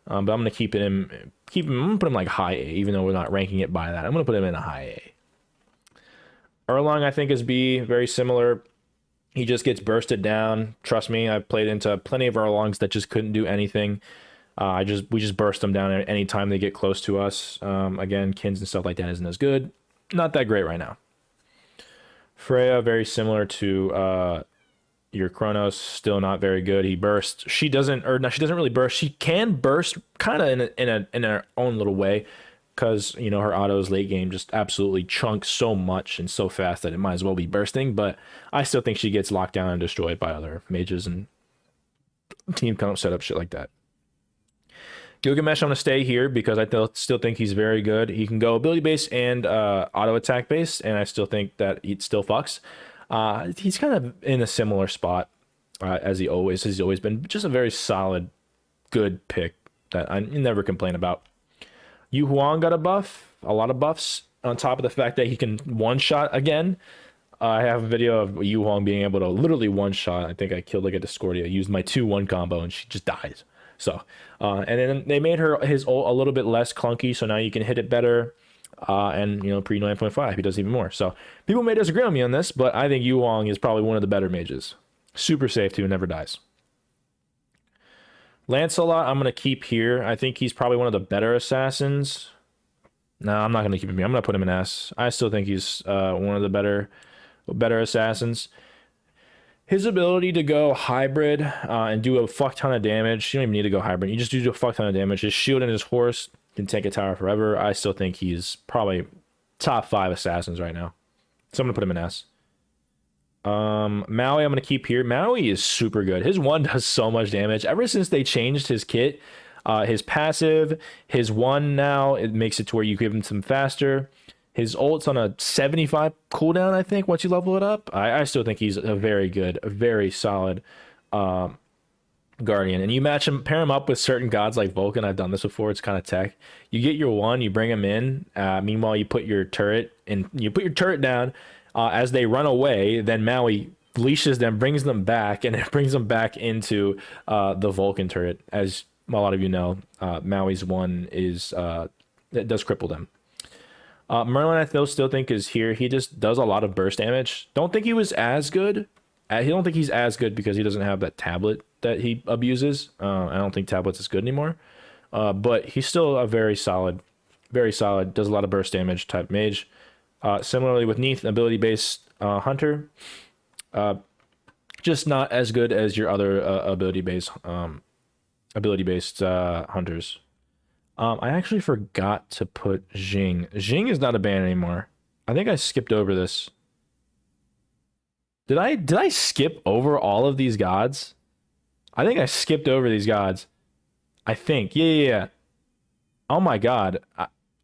I'm going to keep I'm going to put him like high A, even though we're not ranking it by that. I'm going to put him in a high A. Erlang, I think, is B, very similar. He just gets bursted down. Trust me, I've played into plenty of Erlangs that just couldn't do anything. We just burst them down any time they get close to us. Again, Kins and stuff like that isn't as good. Not that great right now. Freya, very similar to your Kronos, still not very good. He bursts. She doesn't really burst. She can burst kind of in her own little way, because her autos late game just absolutely chunks so much and so fast that it might as well be bursting. But I still think she gets locked down and destroyed by other mages, and team can't set up shit like that. Gilgamesh, I'm going to stay here because I still think he's very good. He can go ability based and auto attack based, and I still think that he still fucks. He's kind of in a similar spot as he's always been. Just a very solid, good pick that I never complain about. Yu Huang got a lot of buffs, on top of the fact that he can one-shot again. I have a video of Yu Huang being able to literally one-shot. I think I killed like a Discordia, used my 2-1 combo, and she just dies. So, and then they made his ult a little bit less clunky, so now you can hit it better. And pre 9.5, he does even more. So people may disagree on me on this, but I think Yu Huang is probably one of the better mages. Super safe too, never dies. Lancelot, I'm going to keep here. I think he's probably one of the better assassins. No, I'm not going to keep him here. I'm going to put him in S. I still think he's one of the better assassins. His ability to go hybrid and do a fuck ton of damage. You don't even need to go hybrid. You just do a fuck ton of damage. His shield and his horse can tank a tower forever. I still think he's probably top 5 assassins right now. So I'm going to put him in S. Maui, I'm going to keep here. Maui is super good. His one does so much damage. Ever since they changed his kit, his passive, his one now, it makes it to where you give him some faster. His ult's on a 75 cooldown, I think, once you level it up. I still think he's a very good, a very solid Guardian. And you pair him up with certain gods like Vulcan. I've done this before. It's kind of tech. You get your one, you bring him in. Meanwhile, you put your turret down. As they run away, then Maui leashes them, brings them back, and it brings them back into the Vulcan turret. As a lot of you know, Maui's one that does cripple them. Merlin, I still think is here. He just does a lot of burst damage. Don't think he was as good. I don't think he's as good because he doesn't have that tablet that he abuses. I don't think tablets is good anymore. But he's still a very solid, does a lot of burst damage type mage. Similarly with Neith, ability-based hunter. Just not as good as your other ability-based hunters. I actually forgot to put Jing. Jing is not a ban anymore. I think I skipped over this. Did I skip over all of these gods? I think I skipped over these gods. I think. Yeah. Oh my god.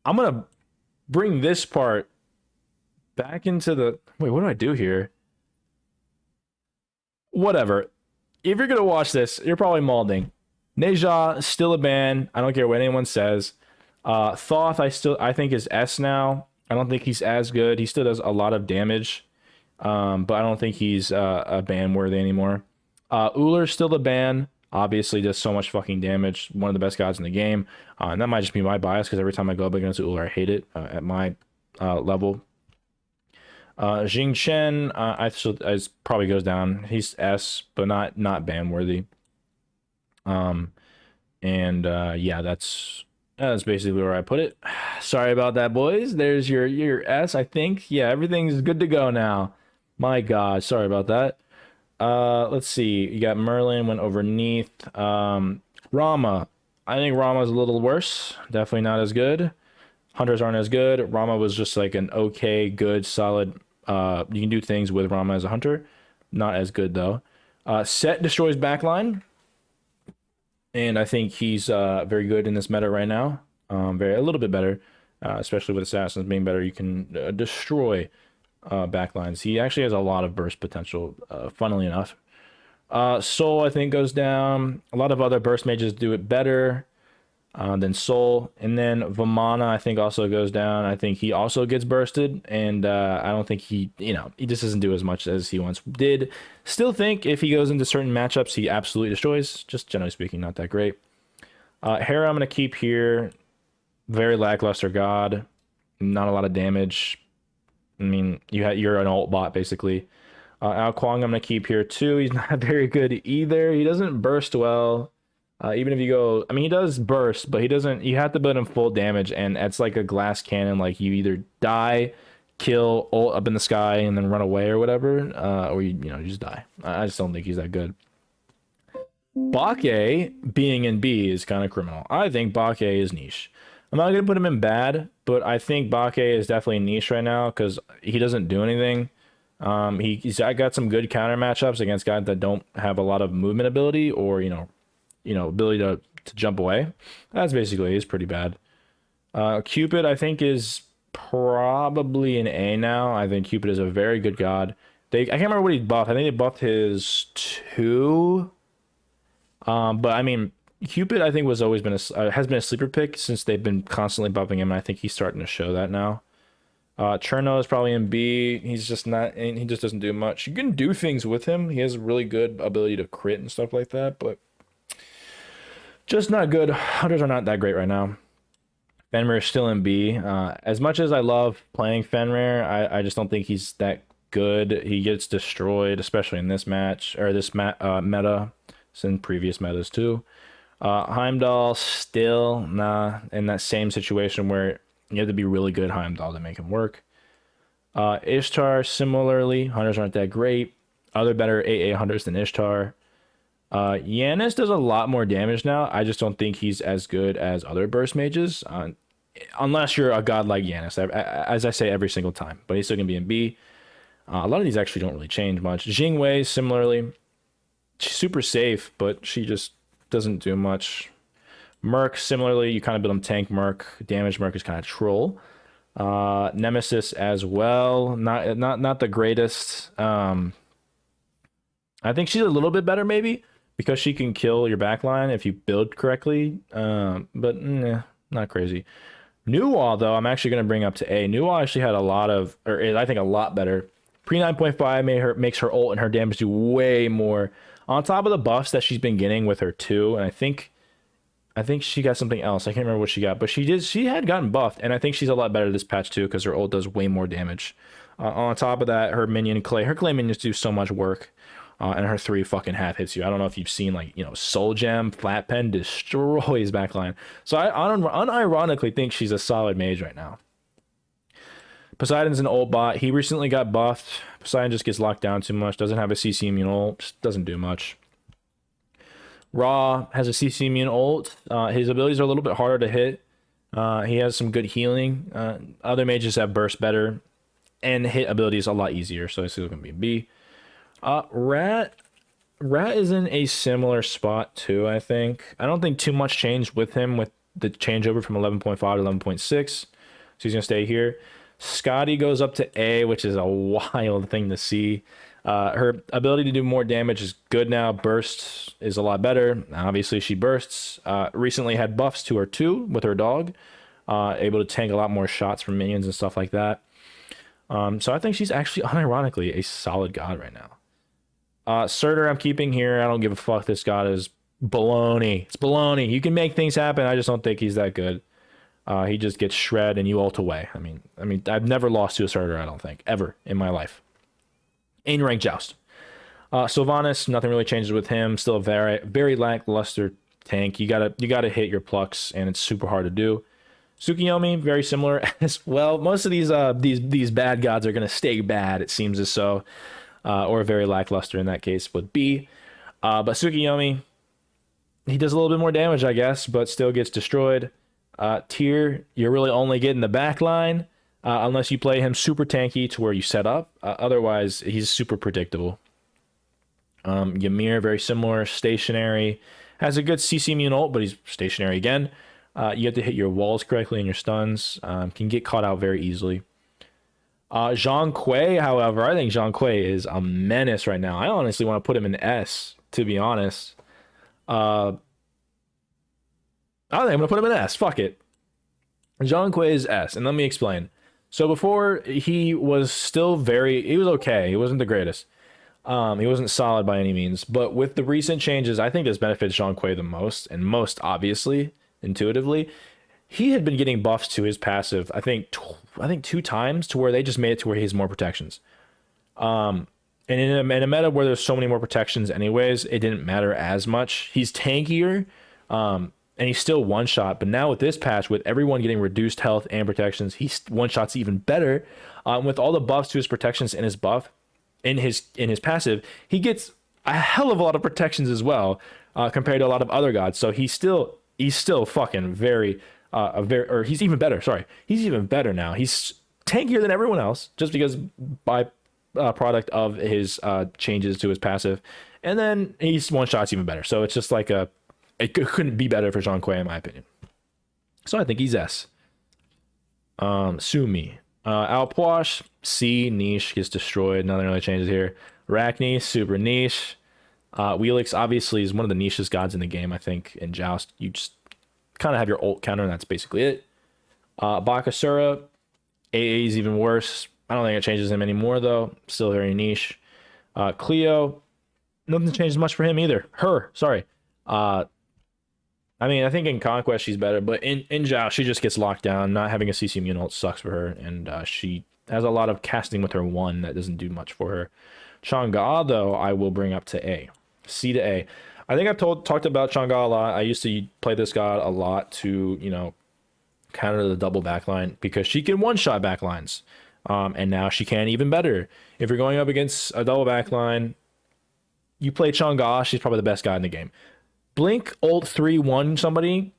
I'm gonna bring this part Back into the wait. What do I do here? Whatever. If you're gonna watch this, you're probably malding. Neja still a ban. I don't care what anyone says. Thoth, I think is S now. I don't think he's as good. He still does a lot of damage, but I don't think he's a ban worthy anymore. Ullr's still the ban. Obviously, does so much fucking damage. One of the best gods in the game. And that might just be my bias because every time I go up against Ullr, I hate it at my level. Jing Chen, I probably goes down. He's S, but not ban worthy. Yeah, that's basically where I put it. Sorry about that, boys. There's your S, I think. Yeah, everything's good to go now. My God, sorry about that. Let's see. You got Merlin went overneath. Rama. I think Rama's a little worse. Definitely not as good. Hunters aren't as good. Rama was just like an okay, good, solid. You can do things with Rama as a hunter. Not as good though. Set destroys backline, and I think he's very good in this meta right now. A little bit better, especially with assassins being better. You can destroy backlines. He actually has a lot of burst potential. Funnily enough, Soul I think goes down. A lot of other burst mages do it better than Soul, and then Vamana I think also goes down. I think he also gets bursted, and I don't think he just doesn't do as much as he once did. Still think if he goes into certain matchups he absolutely destroys. Just generally speaking, not that great. Hera I'm gonna keep here. Very lackluster god, not a lot of damage. I mean, you're an ult bot basically. Ao Kuang I'm gonna keep here too. He's not very good either. He doesn't burst well. Even if you go, I mean, he does burst, but he doesn't. You have to build him full damage, and it's like a glass cannon. Like you either die, kill, ult up in the sky, and then run away or whatever, or you just die. I just don't think he's that good. Bake being in B is kind of criminal. I think Bake is niche. I'm not gonna put him in bad, but I think Bake is definitely niche right now because he doesn't do anything. He's got some good counter matchups against guys that don't have a lot of movement ability or ability to jump away. That's basically is pretty bad. Cupid I think is probably an A now. I think Cupid is a very good god. I can't remember what he buffed. I think they buffed his 2. But I mean Cupid I think has been a sleeper pick since they've been constantly buffing him, and I think he's starting to show that now. Cherno is probably in B. He's just not, and he just doesn't do much. You can do things with him. He has really good ability to crit and stuff like that, but just not good. Hunters are not that great right now. Fenrir is still in B. As much as I love playing Fenrir, I just don't think he's that good. He gets destroyed, especially in this match, or this meta. It's in previous metas too. Heimdall still in that same situation where you have to be really good Heimdall to make him work. Ishtar similarly, hunters aren't that great. Other better AA hunters than Ishtar. Yanis does a lot more damage now. I just don't think he's as good as other burst mages, unless you're a god like Yanis, as I say every single time. But he's still gonna be in B. A lot of these actually don't really change much. Jingwei similarly, she's super safe, but she just doesn't do much. Merc similarly, you kind of build him tank Merc. Damage Merc is kind of troll. Nemesis as well, not the greatest. I think she's a little bit better maybe because she can kill your backline if you build correctly. But not crazy. Nuwa though, I'm actually going to bring up to A. Nuwa actually had a lot of, or I think a lot better. Pre 9.5 makes her ult and her damage do way more. On top of the buffs that she's been getting with her 2, and I think she got something else. I can't remember what she got, but she had gotten buffed, and I think she's a lot better this patch too because her ult does way more damage. On top of that, her clay minions do so much work, and her 3 fucking half hits you. I don't know if you've seen Soul Gem, Flat Pen destroys backline. So I unironically think she's a solid mage right now. Poseidon's an ult bot. He recently got buffed. Poseidon just gets locked down too much. Doesn't have a CC immune ult. Just doesn't do much. Ra has a CC immune ult. His abilities are a little bit harder to hit. He has some good healing. Other mages have burst better, and hit abilities a lot easier. So it's still gonna be a B. Rat is in a similar spot too. I think. I don't think too much changed with him with the changeover from 11.5 to 11.6. So he's gonna stay here. Scotty goes up to A, which is a wild thing to see. Her ability to do more damage is good now. Burst is a lot better. Obviously, she bursts. Recently had buffs to her too with her dog. Able to tank a lot more shots from minions and stuff like that. So I think she's actually unironically a solid god right now. Surtur I'm keeping here. I don't give a fuck. This god is baloney. It's baloney. You can make things happen. I just don't think he's that good. He just gets shred and you ult away. I mean, I've never lost to a Surtur, I don't think, ever in my life. In ranked Joust. Sylvanas, nothing really changes with him. Still a very lackluster tank. You gotta hit your plucks, and it's super hard to do. Tsukuyomi, very similar as well. Most of these bad gods are gonna stay bad, it seems as so, or very lackluster in that case with B. But Tsukuyomi, he does a little bit more damage, I guess, but still gets destroyed. Tyr, you're really only getting the back line unless you play him super tanky to where you set up. Otherwise, he's super predictable. Ymir, very similar, stationary, has a good CC immune ult, but he's stationary again. You have to hit your walls correctly and your stuns. Can get caught out very easily. Zhang Kuei, however, I think Zhang Kuei is a menace right now. I honestly want to put him in S, to be honest. I think I'm gonna put him in S. Fuck it. Zhang Kuei is S, and let me explain. So before he was he was okay. He wasn't the greatest. He wasn't solid by any means. But with the recent changes, I think this benefits Zhang Kuei the most, and most obviously, intuitively. He had been getting buffs to his passive, I think 2 times, to where they just made it to where he has more protections. And in a meta where there's so many more protections anyways, it didn't matter as much. He's tankier, and he's still one shot. But now with this patch, with everyone getting reduced health and protections, he's one shots even better. With all the buffs to his protections in his buff, in his passive, he gets a hell of a lot of protections as well, compared to a lot of other gods. So he's still fucking or he's even better. Sorry, he's even better now. He's tankier than everyone else just because by product of his changes to his passive, and then he's one shots even better. So it's just like it couldn't be better for Zhang Kuei in my opinion. So I think he's S. Sumi, Outwash, C, niche, gets destroyed. Nothing really changes here. Arachne, super niche. Wheelix obviously is one of the nichest gods in the game. I think in Joust you just kind of have your ult counter, and that's basically it. Bakasura, AA is even worse. I don't think it changes him anymore though. Still very niche. Cleo, nothing changes much for him either. Sorry. I mean, I think in Conquest she's better, but in Joust she just gets locked down. Not having a CC immune ult sucks for her, and she has a lot of casting with her 1 that doesn't do much for her. Chang'e, though, I will bring up to A. C to A. I think I've talked about Chang'e a lot. I used to play this god a lot to, counter the double backline because she can one-shot backlines. And now she can even better. If you're going up against a double backline, you play Chang'e, she's probably the best god in the game. Blink ult 3-1 somebody,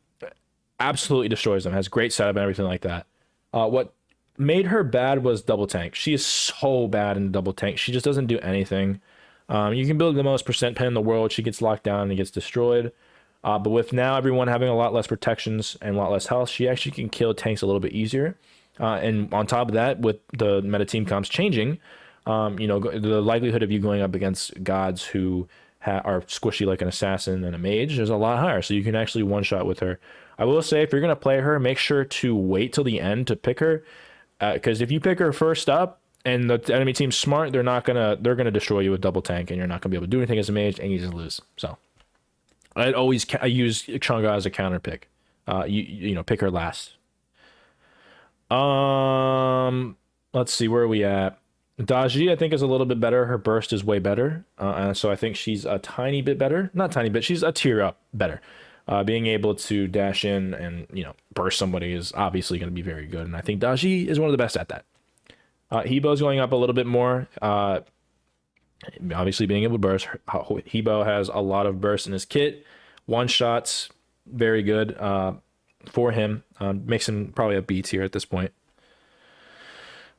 absolutely destroys them. Has great setup and everything like that. What made her bad was double tank. She is so bad in double tank. She just doesn't do anything. You can build the most percent pen in the world. She gets locked down and gets destroyed. But with now everyone having a lot less protections and a lot less health, she actually can kill tanks a little bit easier. And on top of that, with the meta team comps changing, the likelihood of you going up against gods who are squishy like an assassin and a mage is a lot higher. So you can actually one-shot with her. I will say, if you're going to play her, make sure to wait till the end to pick her. Because if you pick her first up and the enemy team's smart, they're gonna destroy you with double tank, and you're not gonna be able to do anything as a mage, and you just lose. So I use Chang'e as a counter pick. Pick her last. Let's see, where are we at? Daji, I think, is a little bit better. Her burst is way better. So I think she's a tiny bit better. Not tiny bit, she's a tier up better. Being able to dash in and, burst somebody is obviously going to be very good. And I think Daji is one of the best at that. Hebo's going up a little bit more. Obviously being able to burst. Hebo has a lot of burst in his kit. One shots, very good for him. Makes him probably a B tier at this point.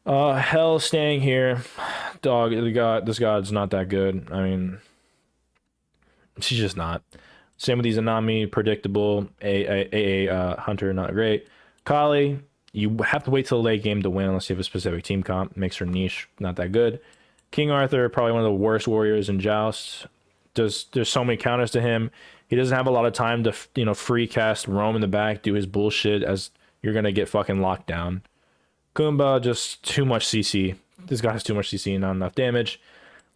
Hell staying here. Dog, this god's not that good. I mean, she's just not. Same with these Anami, predictable. Hunter, not great. Kali, You have to wait till the late game to win unless you have a specific team comp. Makes her niche not that good. King Arthur, probably one of the worst warriors in Joust. There's so many counters to him. He doesn't have a lot of time to, free cast, roam in the back, do his bullshit, as you're going to get fucking locked down. Kumba, just too much CC. This guy has too much CC and not enough damage.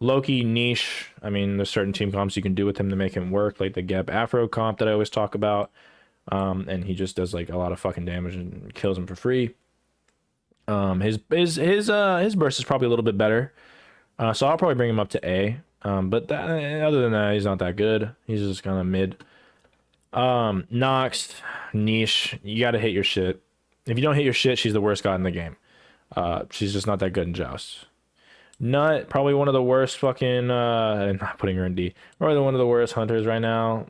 Loki, niche. I mean, there's certain team comps you can do with him to make him work, like the Geb Afro comp that I always talk about. And he just does like a lot of fucking damage and kills him for free. His burst is probably a little bit better. So I'll probably bring him up to A. But other than that, he's not that good. He's just kind of mid. Nox, niche. You got to hit your shit. If you don't hit your shit, she's the worst god in the game. She's just not that good in Joust. Nut, probably one of the worst fucking, I'm not putting her in D. Probably one of the worst hunters right now.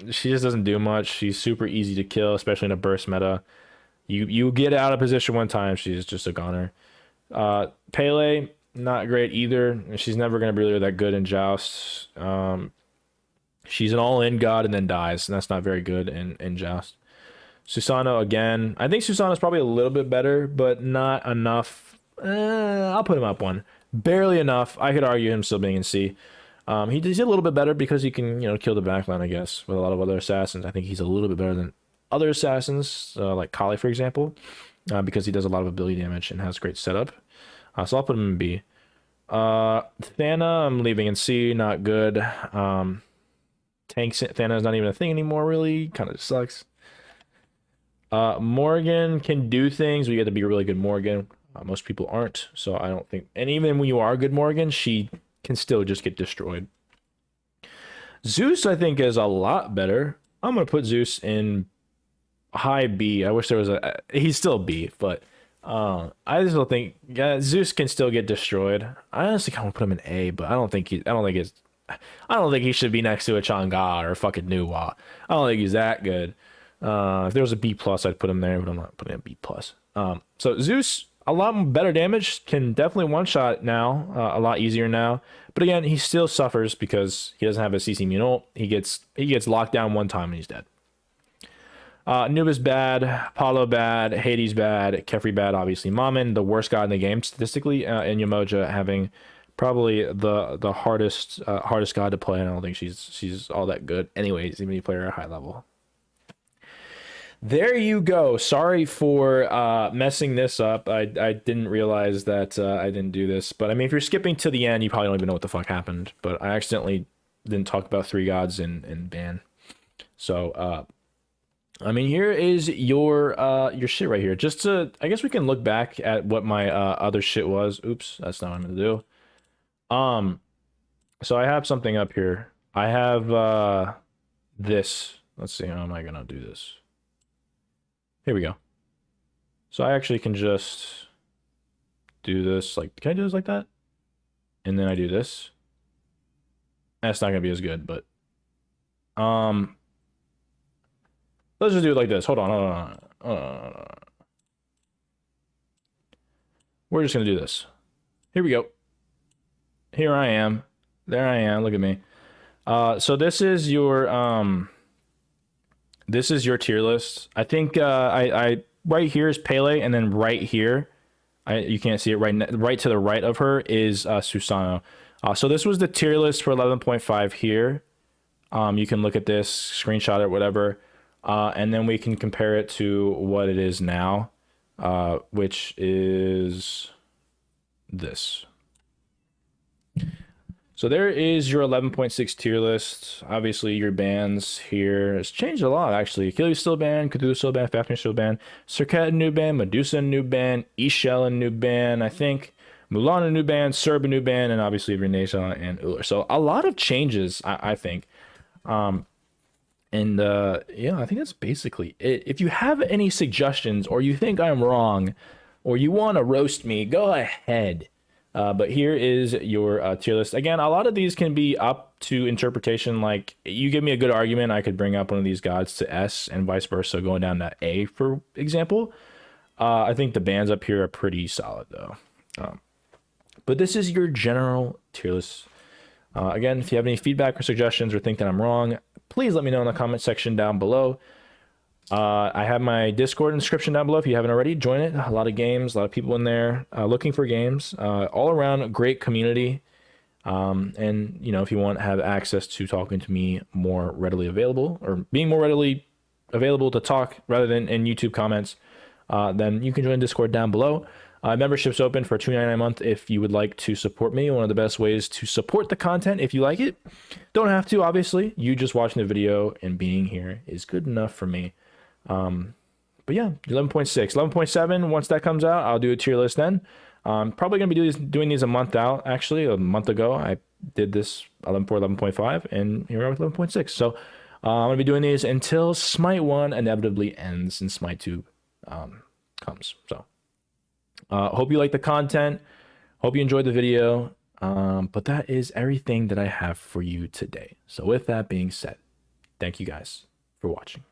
She just doesn't do much. She's super easy to kill, especially in a burst meta. You get out of position one time, she's just a goner. Pele, not great either. She's never going to be really that good in Joust. She's an all-in god and then dies, and that's not very good in Joust. Susano, again. I think Susano's probably a little bit better, but not enough. I'll put him up one. Barely enough. I could argue him still being in C. He's a little bit better because he can, kill the backline, I guess, with a lot of other assassins. I think he's a little bit better than other assassins, like Kali, for example, because he does a lot of ability damage and has great setup. So I'll put him in B. Thana, I'm leaving in C. Not good. Thana is not even a thing anymore, really. Kind of sucks. Morgan can do things, but you got to be a really good Morgan. Most people aren't, so I don't think... And even when you are a good Morgan, she can still just get destroyed. Zeus, I think, is a lot better. I'm going to put Zeus in high B. I wish there was a... He's still B, but I still think Zeus can still get destroyed. I honestly kind of put him in A, but I don't think he should be next to a Chang'e or a fucking Nuwa. I don't think he's that good. If there was a B+, I'd put him there, but I'm not putting a B+. So Zeus, a lot better damage, can definitely one-shot now, a lot easier now. But again, he still suffers because he doesn't have a CC immune ult. He gets locked down one time and he's dead. Anubis bad, Paulo bad, Hades bad, Kefri bad, obviously. Mammon, the worst god in the game statistically, and Yamoja having probably the hardest god to play. And I don't think she's all that good. Anyways, even if you play her at a high level. There you go. Sorry for messing this up. I didn't realize that I didn't do this. But I mean, if you're skipping to the end, you probably don't even know what the fuck happened. But I accidentally didn't talk about 3 gods in ban. So, I mean, here is your shit right here. Just to, I guess we can look back at what my other shit was. Oops, that's not what I'm gonna do. So I have something up here. I have this. Let's see, how am I gonna do this? Here we go. So I actually can just do this, like, can I do this like that? And then I do this. That's not gonna be as good, but let's just do it like this. Hold on. We're just gonna do this. Here we go. Here I am. There I am. Look at me. So this is your tier list. I think I right here is Pele, and then right here, you can't see it right to the right of her is Susano. So this was the tier list for 11.5 here. You can look at this, screenshot it, whatever, and then we can compare it to what it is now, which is this. So there is your 11.6 tier list. Obviously, your bans here has changed a lot, actually. Achilles still banned, Cthulhu still banned, Fafnir still banned, Serket new ban, Medusa new ban, Ishel new ban, I think, Mulan new ban, Serb new ban, and obviously Renesha and Uller. So a lot of changes, I think. Yeah, I think that's basically it. If you have any suggestions, or you think I'm wrong, or you want to roast me, go ahead. But here is your tier list. Again, a lot of these can be up to interpretation. Like, you give me a good argument, I could bring up one of these gods to S and vice versa, going down to A, for example. I think the bans up here are pretty solid, though. But this is your general tier list. Again, if you have any feedback or suggestions or think that I'm wrong, please let me know in the comment section down below. I have my Discord description down below if you haven't already. Join it. A lot of games, a lot of people in there looking for games. All around a great community. And you know, if you want to have access to talking to me more readily available, or being more readily available to talk rather than in YouTube comments, then you can join Discord down below. Membership's open for $2.99 a month if you would like to support me. One of the best ways to support the content if you like it. Don't have to, obviously. You just watching the video and being here is good enough for me. But yeah, 11.6, 11.7. Once that comes out, I'll do a tier list then. Probably gonna be doing these a month out. Actually, a month ago I did this 11.4, 11.5, and here we are with 11.6. So I'm gonna be doing these until Smite 1 inevitably ends and Smite 2 comes. So hope you like the content. Hope you enjoyed the video. But that is everything that I have for you today. So with that being said, thank you guys for watching.